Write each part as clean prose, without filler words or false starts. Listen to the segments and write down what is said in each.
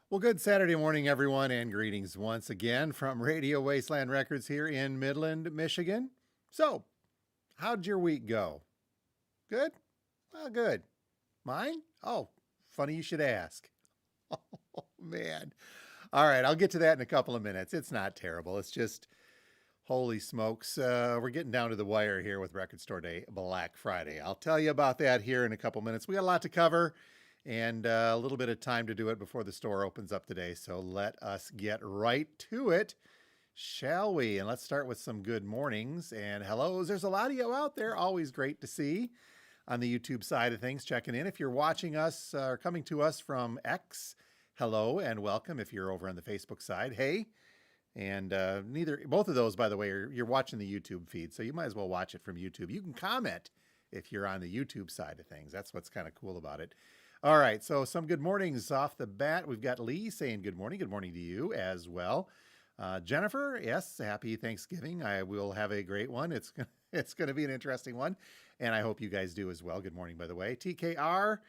Well, good Saturday morning, everyone, and greetings once again from Radio Wasteland Records here in Midland, Michigan. So, how'd your week go? Good? Well, good. Mine? Oh, funny you should ask. Oh, man. All right, I'll get to that in a couple of minutes. It's not terrible. It's just, holy smokes, we're getting down to the wire here with Record Store Day, Black Friday. I'll tell you about that here in a couple minutes. We got a lot to cover and a little bit of time to do it before the store opens up today. So let us get right to it, shall we? And let's start with some good mornings and hellos. There's a lot of you out there. Always great to see on the YouTube side of things, checking in. If you're watching us or coming to us from X, hello and welcome. If you're over on the Facebook side, hey. And both of those, by the way, you're watching the YouTube feed, so you might as well watch it from YouTube. You can comment if you're on the YouTube side of things. That's what's kind of cool about it. All right, so some good mornings off the bat. We've got Lee saying good morning. Good morning to you as well. Jennifer, yes, happy Thanksgiving. I will have a great one. It's going to be an interesting one, and I hope you guys do as well. Good morning, by the way. TKR,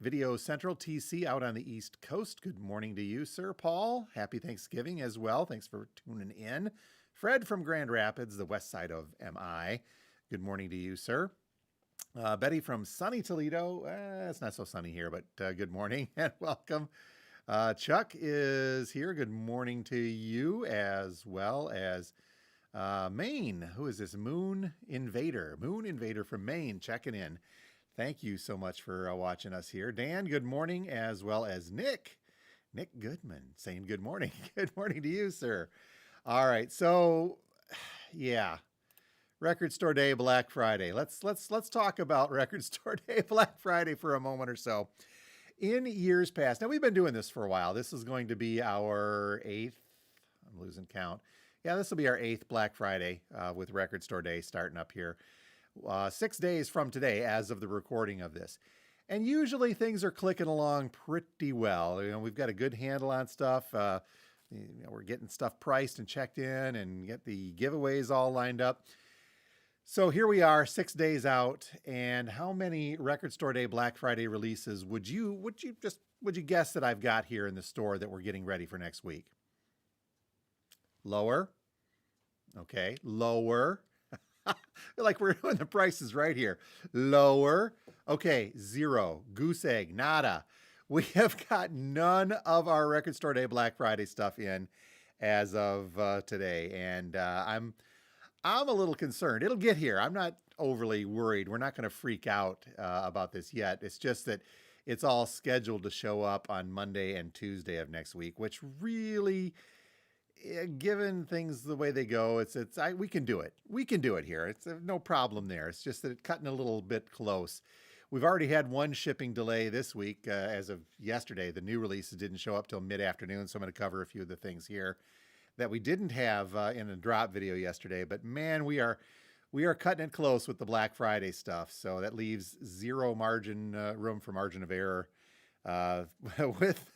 Video Central TC out on the East Coast. Good morning to you, sir. Paul, happy Thanksgiving as well. Thanks for tuning in. Fred from Grand Rapids, the west side of MI. Good morning to you, sir. Betty from sunny Toledo. It's not so sunny here, but good morning and welcome. Chuck is here. Good morning to you, as well as Maine. Who is this? Moon Invader. Moon Invader from Maine checking in. Thank you so much for watching us here. Dan, good morning, as well as Nick. Nick Goodman saying good morning. Good morning to you, sir. All right, so yeah. Record Store Day, Black Friday. Let's talk about Record Store Day, Black Friday for a moment or so. In years past, now we've been doing this for a while. This is going to be our 8th. I'm losing count. Yeah, this will be our 8th Black Friday with Record Store Day starting up here. 6 days from today, as of the recording of this. And usually things are clicking along pretty well. You know, we've got a good handle on stuff. We're getting stuff priced and checked in and get the giveaways all lined up. So here we are 6 days out, and how many Record Store Day Black Friday releases would you guess that I've got here in the store that we're getting ready for next week? Lower. Okay, lower. Like we're doing the prices right here. Lower. Okay, 0. Goose egg, nada. We have got none of our Record Store Day Black Friday stuff in as of today, and I'm a little concerned. It'll get here. I'm not overly worried. We're not going to freak out about this yet. It's just that it's all scheduled to show up on Monday and Tuesday of next week, which really, given things the way they go, we can do it. We can do it here. It's no problem there. It's just that it's cutting a little bit close. We've already had one shipping delay this week. As of yesterday, the new releases didn't show up till mid-afternoon, so I'm going to cover a few of the things here that we didn't have in a drop video yesterday. But man, we are cutting it close with the Black Friday stuff. So that leaves zero room for margin of error with,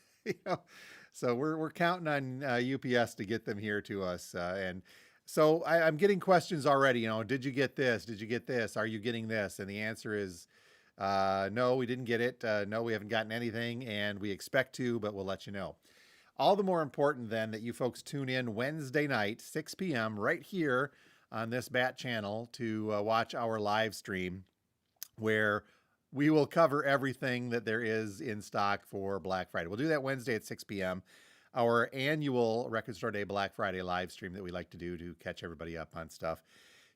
so we're counting on UPS to get them here to us. And so I'm getting questions already, did you get this? Did you get this? Are you getting this? And the answer is no, we didn't get it. No, we haven't gotten anything, and we expect to, but we'll let you know. All the more important then that you folks tune in Wednesday night, 6 p.m. right here on this Bat channel to watch our live stream where we will cover everything that there is in stock for Black Friday. We'll do that Wednesday at 6 p.m. Our annual Record Store Day Black Friday live stream that we like to do to catch everybody up on stuff.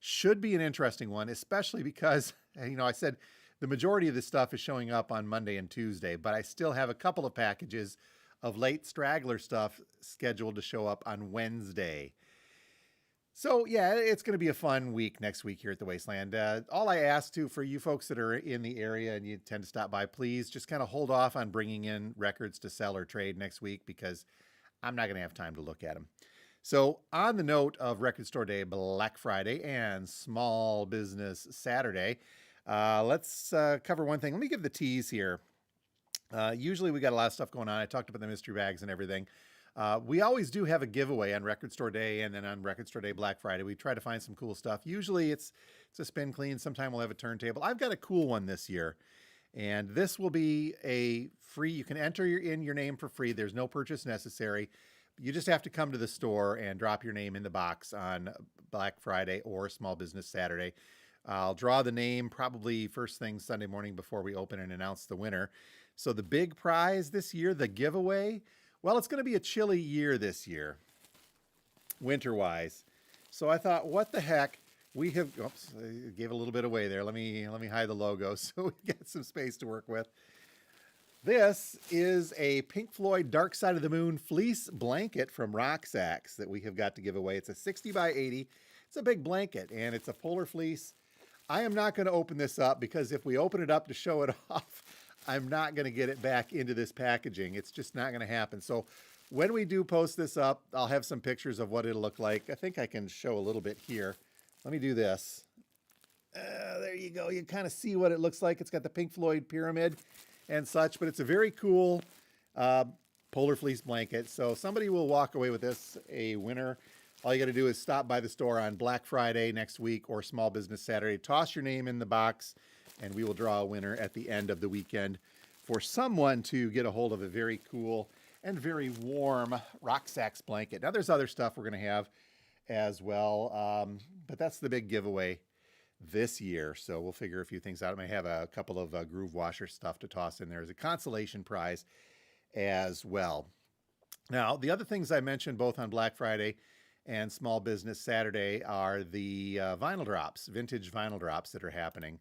Should be an interesting one, especially because, I said the majority of this stuff is showing up on Monday and Tuesday, but I still have a couple of packages of late straggler stuff scheduled to show up on Wednesday. So yeah, it's going to be a fun week next week here at the Wasteland. All I ask for you folks that are in the area and you tend to stop by, please just kind of hold off on bringing in records to sell or trade next week because I'm not going to have time to look at them. So on the note of Record Store Day, Black Friday, and Small Business Saturday, let's cover one thing. Let me give the tease here. Usually we got a lot of stuff going on. I talked about the mystery bags and everything. We always do have a giveaway on Record Store Day and then on Record Store Day Black Friday. We try to find some cool stuff. Usually it's a spin clean. Sometime we'll have a turntable. I've got a cool one this year. And this will be a free, you can enter in your name for free. There's no purchase necessary. You just have to come to the store and drop your name in the box on Black Friday or Small Business Saturday. I'll draw the name probably first thing Sunday morning before we open and announce the winner. So the big prize this year, the giveaway, well, it's going to be a chilly year this year, winter-wise. So I thought, what the heck? We have, oops, I gave a little bit away there. Let me hide the logo so we get some space to work with. This is a Pink Floyd Dark Side of the Moon fleece blanket from Roxax that we have got to give away. It's a 60 by 80. It's a big blanket, and it's a polar fleece. I am not going to open this up because if we open it up to show it off, I'm not going to get it back into this packaging. It's just not going to happen. So when we do post this up, I'll have some pictures of what it'll look like. I think I can show a little bit here. Let me do this. There you go. You kind of see what it looks like. It's got the Pink Floyd pyramid and such, but it's a very cool polar fleece blanket. So somebody will walk away with this, a winner. All you got to do is stop by the store on Black Friday next week or Small Business Saturday. Toss your name in the box, and we will draw a winner at the end of the weekend for someone to get a hold of a very cool and very warm Roxax blanket. Now, there's other stuff we're going to have as well, but that's the big giveaway this year. So we'll figure a few things out. I may have a couple of groove washer stuff to toss in there as a consolation prize as well. Now, the other things I mentioned both on Black Friday and Small Business Saturday are the vinyl drops, vintage vinyl drops that are happening.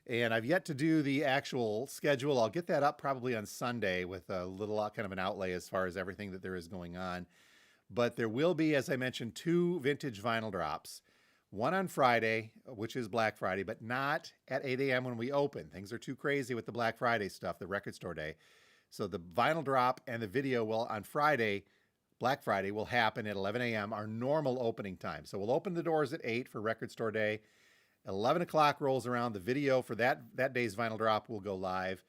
And I've yet to do the actual schedule. I'll get that up probably on Sunday with a little kind of an outlay as far as everything that there is going on. But there will be, as I mentioned, 2 vintage vinyl drops. One on Friday, which is Black Friday, but not at 8 a.m. when we open. Things are too crazy with the Black Friday stuff, the record store day. So the vinyl drop and the video will, on Friday, Black Friday, will happen at 11 a.m., our normal opening time. So we'll open the doors at 8 for record store day. 11 o'clock rolls around. The video for that day's vinyl drop will go live,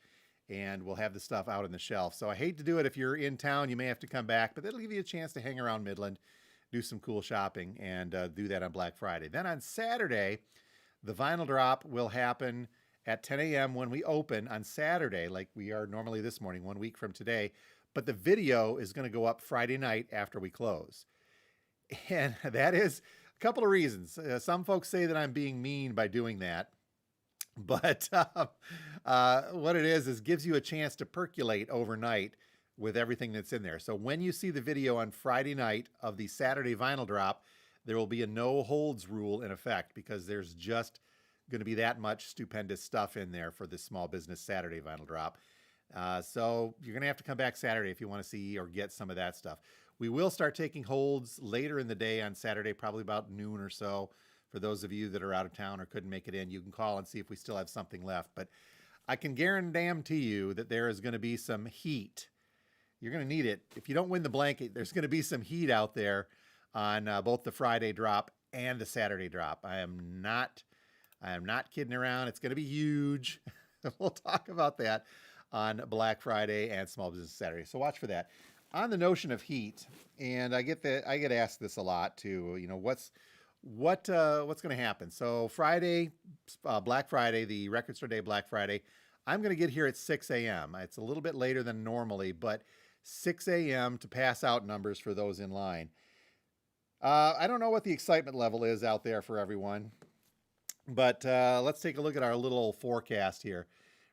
and we'll have the stuff out on the shelf. So I hate to do it if you're in town. You may have to come back, but that'll give you a chance to hang around Midland, do some cool shopping, and do that on Black Friday. Then on Saturday, the vinyl drop will happen at 10 a.m. when we open on Saturday, like we are normally this morning, 1 week from today. But the video is going to go up Friday night after we close. And that is a couple of reasons. Some folks say that I'm being mean by doing that. But what it is gives you a chance to percolate overnight with everything that's in there. So when you see the video on Friday night of the Saturday vinyl drop, there will be a no holds rule in effect because there's just going to be that much stupendous stuff in there for this Small Business Saturday vinyl drop. So you're going to have to come back Saturday if you want to see or get some of that stuff. We will start taking holds later in the day on Saturday, probably about noon or so. For those of you that are out of town or couldn't make it in, you can call and see if we still have something left. But I can guarantee you that there is going to be some heat. You're going to need it. If you don't win the blanket, there's going to be some heat out there on both the Friday drop and the Saturday drop. I am not kidding around. It's going to be huge. We'll talk about that on Black Friday and Small Business Saturday. So watch for that. On the notion of heat, and I get asked this a lot too. You know, what's going to happen? So Friday, Black Friday, the record store day, Black Friday, I'm going to get here at 6 a.m. It's a little bit later than normally, but 6 a.m. to pass out numbers for those in line. I don't know what the excitement level is out there for everyone, but let's take a look at our little forecast here.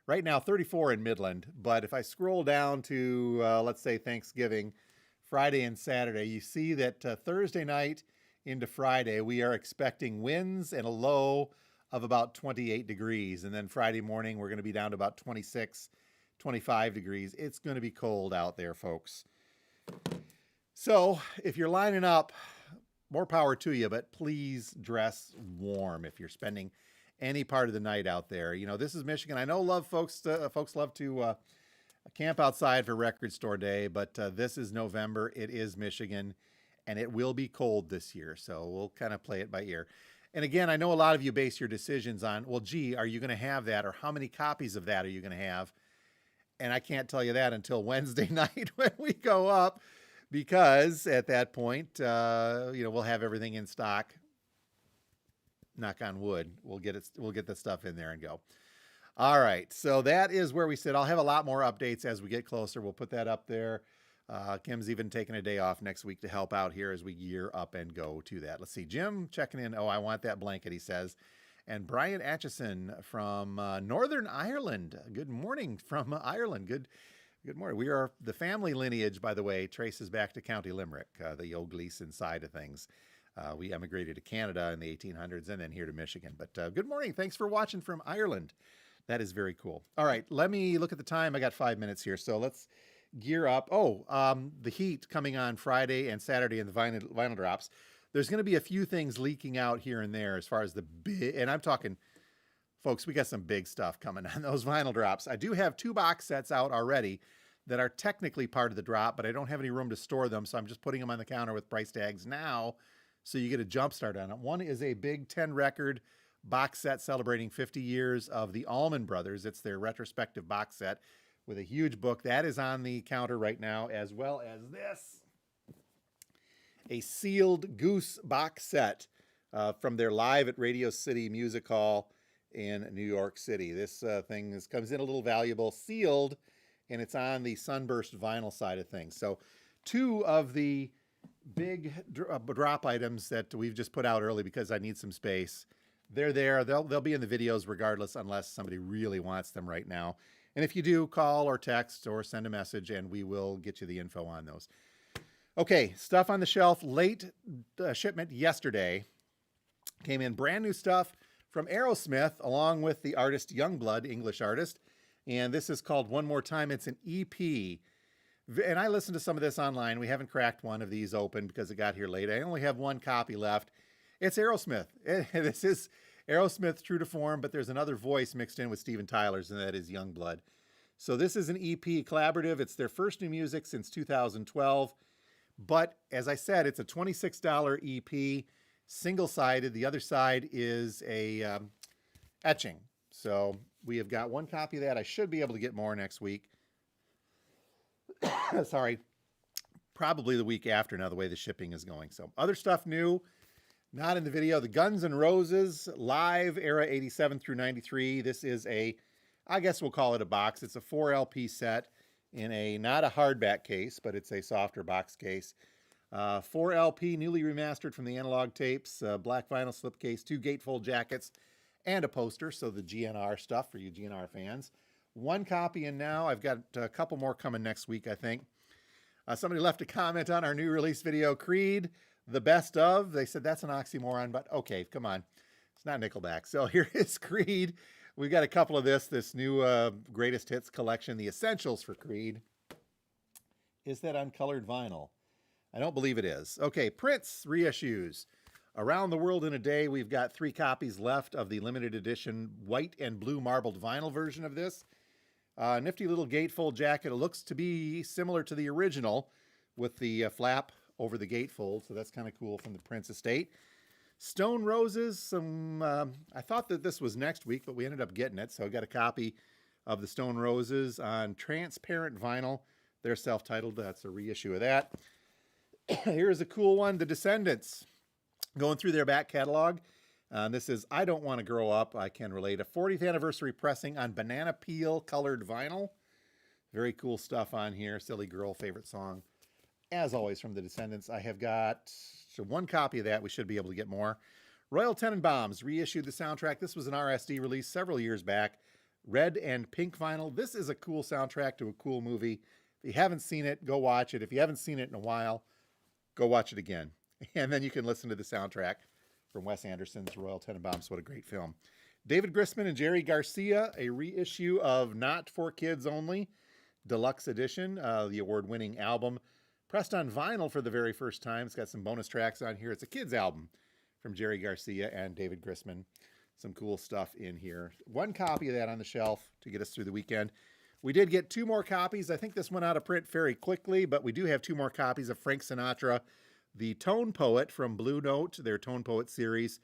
Right now, 34 in Midland, but if I scroll down to, let's say, Thanksgiving, Friday and Saturday, you see that Thursday night into Friday, we are expecting winds and a low of about 28 degrees. And then Friday morning, we're going to be down to about 26, 25 degrees. It's going to be cold out there, folks. So if you're lining up, more power to you, but please dress warm if you're spending any part of the night out there. You know, this is Michigan. I know folks love to camp outside for record store day, but this is November. It is Michigan, and it will be cold this year. So we'll kind of play it by ear. And again, I know a lot of you base your decisions on, well, gee, are you going to have that? Or how many copies of that are you going to have? And I can't tell you that until Wednesday night when we go up, because at that point, we'll have everything in stock. Knock on wood. We'll get the stuff in there and go. All right, so that is where we sit. I'll have a lot more updates as we get closer. We'll put that up there. Kim's even taking a day off next week to help out here as we gear up and go to that. Let's see. Jim checking in. Oh, I want that blanket, he says. And Brian Atchison from Northern Ireland. Good morning from Ireland. Good morning. We are the family lineage, by the way, traces back to County Limerick, the O'Gleason side of things. We emigrated to Canada in the 1800s and then here to Michigan. But good morning. Thanks for watching from Ireland. That is very cool. All right, let me look at the time. I got 5 minutes here, so let's gear up. Oh, the heat coming on Friday and Saturday in the vinyl drops. There's going to be a few things leaking out here and there as far as the big, and I'm talking, folks, we got some big stuff coming on those vinyl drops. I do have 2 box sets out already that are technically part of the drop, but I don't have any room to store them, so I'm just putting them on the counter with price tags now, so you get a jump start on it. One is a big 10 record box set celebrating 50 years of the Allman Brothers. It's their retrospective box set with a huge book. That is on the counter right now, as well as this, a sealed Goose box set from their Live at Radio City Music Hall in New York City. This thing comes in a little valuable, sealed, and it's on the Sunburst vinyl side of things. So 2 of the big drop items that we've just put out early because I need some space. They're there. They'll be in the videos regardless, unless somebody really wants them right now. And if you do, call or text or send a message and we will get you the info on those. Okay, stuff on the shelf. Late shipment yesterday. Came in brand new stuff from Aerosmith along with the artist Youngblood, English artist. And this is called One More Time. It's an EP. And I listened to some of this online. We haven't cracked one of these open because it got here late. I only have 1 copy left. It's Aerosmith. This is Aerosmith true to form, but there's another voice mixed in with Steven Tyler's, and that is Youngblood. So this is an EP collaborative. It's their first new music since 2012. But as I said, it's a $26 EP, single-sided. The other side is a etching. So we have got 1 copy of that. I should be able to get more next week. Sorry. Probably the week after now, the way the shipping is going. So other stuff new. Not in the video. The Guns N' Roses live era 87 through 93. This is I guess we'll call it a box. It's a 4 LP set in not a hardback case, but it's a softer box case. 4 LP, newly remastered from the analog tapes, black vinyl slipcase, 2 gatefold jackets, and a poster. So the GNR stuff for you GNR fans. 1 copy in now. I've got a couple more coming next week, I think. Somebody left a comment on our new release video, Creed. The best of. They said that's an oxymoron, but okay, come on. It's not Nickelback. So here is Creed. We've got a couple of this new greatest hits collection, the essentials for Creed. Is that uncolored vinyl? I don't believe it is. Okay, Prince reissues. Around the World in a Day, we've got 3 copies left of the limited edition white and blue marbled vinyl version of this. Nifty little gatefold jacket. It looks to be similar to the original with the flap over the gatefold, so that's kind of cool from the Prince estate. Stone Roses, I thought that this was next week, but we ended up getting it, so I got a copy of the Stone Roses on transparent vinyl. They're self-titled. That's a reissue of that. Here's a cool one, The Descendants. Going through their back catalog. This is I Don't Want to Grow Up. I can relate. A 40th anniversary pressing on banana peel colored vinyl. Very cool stuff on here. Silly Girl, favorite song. As always, from The Descendants, I have got 1 copy of that. We should be able to get more. Royal Tenenbaums reissued the soundtrack. This was an RSD release several years back. Red and pink vinyl. This is a cool soundtrack to a cool movie. If you haven't seen it, go watch it. If you haven't seen it in a while, go watch it again. And then you can listen to the soundtrack from Wes Anderson's Royal Tenenbaums. What a great film. David Grisman and Jerry Garcia, a reissue of Not for Kids Only, deluxe edition, the award-winning album. Pressed on vinyl for the very first time. It's got some bonus tracks on here. It's a kids album from Jerry Garcia and David Grisman. Some cool stuff in here. 1 copy of that on the shelf to get us through the weekend. We did get 2 more copies. I think this went out of print very quickly, but we do have 2 more copies of Frank Sinatra, the Tone Poet from Blue Note, their Tone Poet series,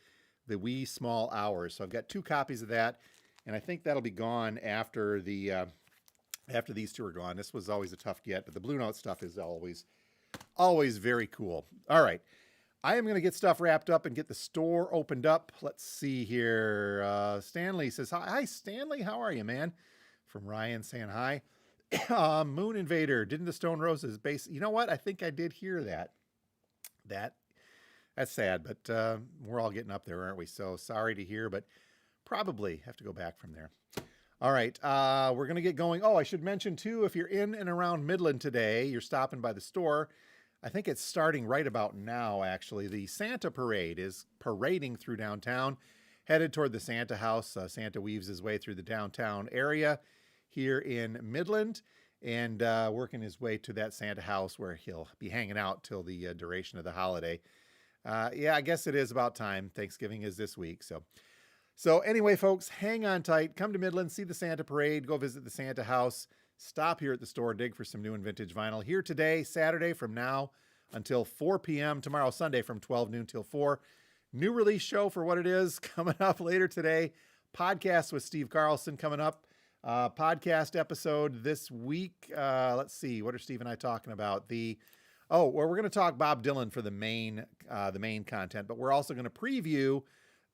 The Wee Small Hours. So I've got 2 copies of that, and I think that'll be gone after these 2 are gone. This was always a tough get, but the Blue Note stuff is always very cool. All right. I am going to get stuff wrapped up and get the store opened up. Let's see here. Stanley says, hi, Stanley. How are you, man? From Ryan saying hi. Moon Invader, didn't the Stone Roses base? You know what? I think I did hear that. That's sad, but we're all getting up there, aren't we? So sorry to hear, but probably have to go back from there. All right, we're going to get going. Oh, I should mention, too, if you're in and around Midland today, you're stopping by the store. I think it's starting right about now, actually. The Santa Parade is parading through downtown, headed toward the Santa House. Santa weaves his way through the downtown area here in Midland and working his way to that Santa House where he'll be hanging out till the duration of the holiday. Yeah, I guess it is about time. Thanksgiving is this week, So anyway, folks, hang on tight. Come to Midland, see the Santa Parade, go visit the Santa House, stop here at the store, dig for some new and vintage vinyl. Here today, Saturday from now until 4 p.m. Tomorrow, Sunday from 12 noon till 4. New release show for what it is coming up later today. Podcast with Steve Carlson coming up. Podcast episode this week. Let's see. What are Steve and I talking about? Well, we're going to talk Bob Dylan for the main content, but we're also going to preview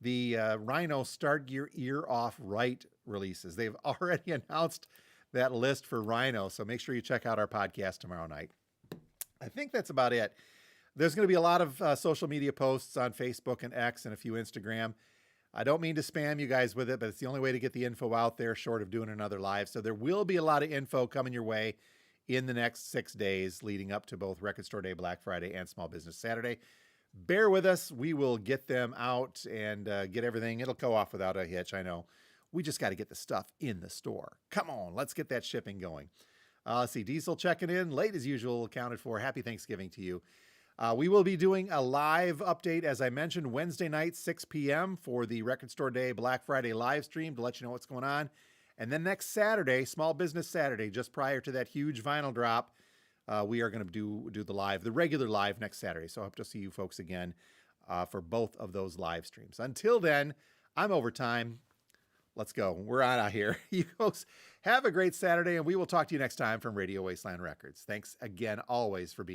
the Rhino Start Your Ear Off Right releases. They've already announced that list for Rhino, so make sure you check out our podcast tomorrow night. I think that's about it. There's going to be a lot of social media posts on Facebook and X and a few Instagram. I don't mean to spam you guys with it, but it's the only way to get the info out there short of doing another live. So there will be a lot of info coming your way in the next 6 days leading up to both Record Store Day, Black Friday, and Small Business Saturday. Bear with us. We will get them out and get everything. It'll go off without a hitch, I know. We just got to get the stuff in the store. Come on, let's get that shipping going. Let's see, Diesel checking in. Late as usual, accounted for. Happy Thanksgiving to you. We will be doing a live update, as I mentioned, Wednesday night, 6 p.m. for the Record Store Day Black Friday live stream to let you know what's going on. And then next Saturday, Small Business Saturday, just prior to that huge vinyl drop, we are going to do the regular live next Saturday. So I hope to see you folks again for both of those live streams. Until then, I'm over time. Let's go. We're out of here. You folks have a great Saturday, and we will talk to you next time from Radio Wasteland Records. Thanks again, always, for being